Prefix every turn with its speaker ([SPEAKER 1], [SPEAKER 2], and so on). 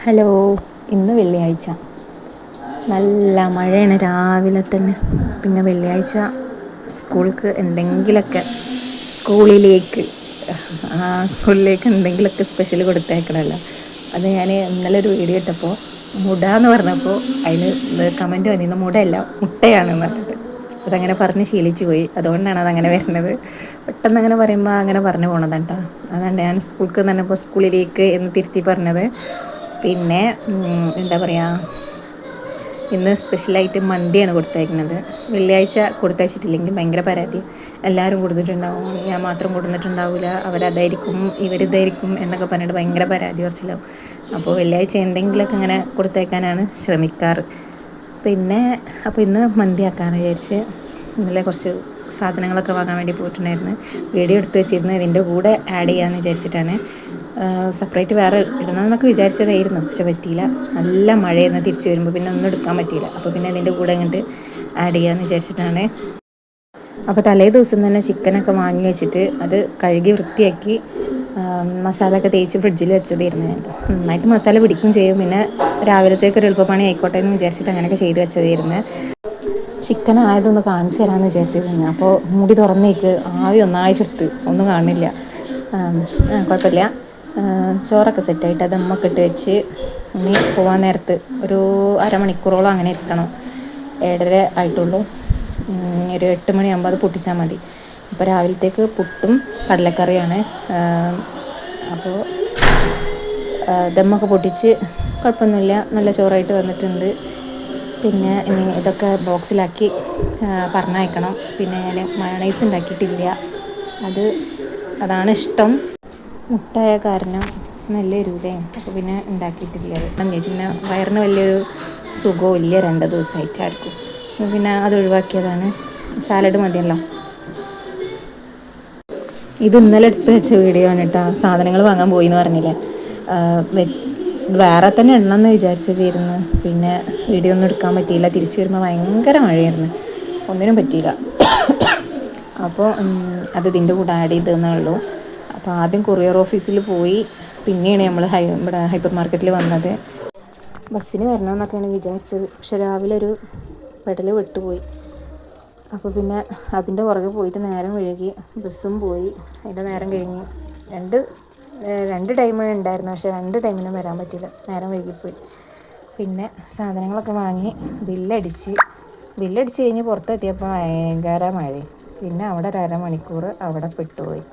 [SPEAKER 1] Hello, ഇന്ന് വെള്ളിയാഴ്ച. നല്ല മഴയാണ് രാവിലെ തന്നെ. പിന്നെ വെള്ളിയാഴ്ച സ്കൂളിലേക്ക് സ്കൂളിലേക്ക് എന്തെങ്കിലുമൊക്കെ സ്പെഷ്യൽ കൊടുത്തേക്കണമല്ലോ. അത് ഞാൻ ഇന്നലെ ഒരു വീഡിയോ ഇട്ടപ്പോൾ മുട എന്ന് പറഞ്ഞപ്പോൾ അതിന് കമൻറ്റ് വന്നിരുന്നു, മുടയല്ല മുട്ടയാണെന്ന് പറഞ്ഞിട്ട്. അതങ്ങനെ പറഞ്ഞ് ശീലിച്ചു പോയി, അതുകൊണ്ടാണ് അതങ്ങനെ വരുന്നത്. പെട്ടെന്ന് അങ്ങനെ പറയുമ്പോൾ അങ്ങനെ പറഞ്ഞു പോണതാണ് കേട്ടോ. അതാണ് ഞാൻ സ്കൂൾക്ക് പറഞ്ഞപ്പോൾ സ്കൂളിലേക്ക് എന്ന് തിരുത്തി പറഞ്ഞത്. പിന്നെ എന്താ പറയുക, ഇന്ന് സ്പെഷ്യലായിട്ട് മന്തിയാണ് കൊടുത്തയക്കുന്നത്. വെള്ളിയാഴ്ച കൊടുത്തയച്ചിട്ടില്ലെങ്കിൽ ഭയങ്കര പരാതി. എല്ലാവരും കൊടുത്തിട്ടുണ്ടാവും, ഞാൻ മാത്രം കൊടുത്തിട്ടുണ്ടാവില്ല, അവരതായിരിക്കും ഇവരിതായിരിക്കും എന്നൊക്കെ പറഞ്ഞിട്ട് ഭയങ്കര പരാതി പറച്ചിലാവും. അപ്പോൾ വെള്ളിയാഴ്ച എന്തെങ്കിലുമൊക്കെ ഇങ്ങനെ കൊടുത്തയക്കാനാണ് ശ്രമിക്കാറ്. അപ്പോൾ ഇന്ന് മന്തി ആക്കാമെന്ന് വിചാരിച്ച് ഇന്നലെ കുറച്ച് സാധനങ്ങളൊക്കെ വാങ്ങാൻ വേണ്ടി പോയിട്ടുണ്ടായിരുന്നു. വീഡിയോ എടുത്ത് വെച്ചിരുന്നു, ഇതിൻ്റെ കൂടെ ആഡ് ചെയ്യാമെന്ന് വിചാരിച്ചിട്ടാണ്. സെപ്പറേറ്റ് വേറെ ഇടണമെന്നൊക്കെ വിചാരിച്ചതായിരുന്നു, പക്ഷെ പറ്റിയില്ല. നല്ല മഴയായിരുന്നു തിരിച്ച് വരുമ്പോൾ, പിന്നെ ഒന്നും എടുക്കാൻ പറ്റിയില്ല. അപ്പോൾ പിന്നെ അതിൻ്റെ കൂടെ അങ്ങോട്ട് ആഡ് ചെയ്യാമെന്ന് വിചാരിച്ചിട്ടാണ്. അപ്പോൾ തലേ ദിവസം തന്നെ ചിക്കനൊക്കെ വാങ്ങി വെച്ചിട്ട് അത് കഴുകി വൃത്തിയാക്കി മസാല ഒക്കെ തേച്ച് ഫ്രിഡ്ജിൽ വെച്ചതായിരുന്നു. ഞാൻ നന്നായിട്ട് മസാല പിടിക്കും ചെയ്യും. പിന്നെ രാവിലത്തേക്ക് ഒരു എളുപ്പപ്പണി ആയിക്കോട്ടെ എന്ന് വിചാരിച്ചിട്ട് അങ്ങനെയൊക്കെ ചെയ്ത് വെച്ചതായിരുന്നു. ചിക്കൻ ആയതൊന്ന് കാണിച്ചു തരാമെന്ന് വിചാരിച്ചിരുന്നു. അപ്പോൾ മൂടി തുറന്നേക്ക് ആവി ഒന്നായിട്ടെടുത്ത് ഒന്നും കാണില്ല. കുഴപ്പമില്ല. ചോറൊക്കെ സെറ്റായിട്ട് അത് ദമ്മൊക്കെ ഇട്ട് വെച്ച് ഇനി പോകാൻ നേരത്ത് ഒരു അരമണിക്കൂറോളം അങ്ങനെ എത്തണം. 7:30 ആയിട്ടുള്ളൂ. ഒരു 8 മണിയാകുമ്പോൾ അത് പൊട്ടിച്ചാൽ മതി. അപ്പോൾ രാവിലത്തേക്ക് പുട്ടും കടലക്കറിയാണ്. അപ്പോൾ ദമ്മൊക്കെ പൊട്ടിച്ച് കുഴപ്പമൊന്നുമില്ല, നല്ല ചോറായിട്ട് വന്നിട്ടുണ്ട്. പിന്നെ ഇനി ഇതൊക്കെ ബോക്സിലാക്കി പറഞ്ഞയക്കണം. പിന്നെ ഞാൻ മയോണൈസ് ഉണ്ടാക്കിയിട്ടില്ല, അതാണ് ഇഷ്ടം. മുട്ടയായ കാരണം സ്മെല്ല് വരൂലേ, അപ്പോൾ പിന്നെ ഉണ്ടാക്കിയിട്ടില്ല. അത് പിന്നെ വയറിന് വലിയൊരു സുഖവും ഇല്ല 2 ദിവസമായിട്ട് ആർക്കും. പിന്നെ അത് ഒഴിവാക്കിയതാണ്. സാലഡ് മതിയല്ലോ. ഇത് ഇന്നലെ എടുത്ത് വെച്ച വീഡിയോ ആണ് കേട്ടോ. സാധനങ്ങൾ വാങ്ങാൻ പോയി എന്ന് പറഞ്ഞില്ലേ, വേറെ തന്നെ ഇടണമെന്ന് വിചാരിച്ചതായിരുന്നു. പിന്നെ വീഡിയോ ഒന്നും എടുക്കാൻ പറ്റിയില്ല. തിരിച്ചു വരുമ്പോൾ ഭയങ്കര മഴയായിരുന്നു, ഒന്നിനും പറ്റിയില്ല. അപ്പോൾ അത് ഇതിൻ്റെ കൂടെ ആഡ് ചെയ്തതെന്നേ ഉള്ളൂ. അപ്പോൾ ആദ്യം കൊറിയർ ഓഫീസിൽ പോയി, പിന്നെയാണ് നമ്മൾ ഇവിടെ ഹൈപ്പർ മാർക്കറ്റിൽ വന്നത്. ബസ്സിന് വരണമെന്നൊക്കെയാണ് വിചാരിച്ചത്, പക്ഷെ രാവിലെ ഒരു പെടൽ വിട്ടുപോയി. അപ്പോൾ പിന്നെ അതിൻ്റെ പുറകെ പോയിട്ട് നേരം വൈകി, ബസ്സും പോയി, അതിൻ്റെ നേരം കഴിഞ്ഞ്. രണ്ട് ടൈം ഉണ്ടായിരുന്നു, പക്ഷേ 2 ടൈമിനും വരാൻ പറ്റില്ല, നേരം വൈകിപ്പോയി. പിന്നെ സാധനങ്ങളൊക്കെ വാങ്ങി ബില്ലടിച്ച് കഴിഞ്ഞ് പുറത്തെത്തിയപ്പോൾ ഭയങ്കര മഴ. പിന്നെ അവിടെ ഒരു അരമണിക്കൂർ അവിടെ പെട്ടുപോയി.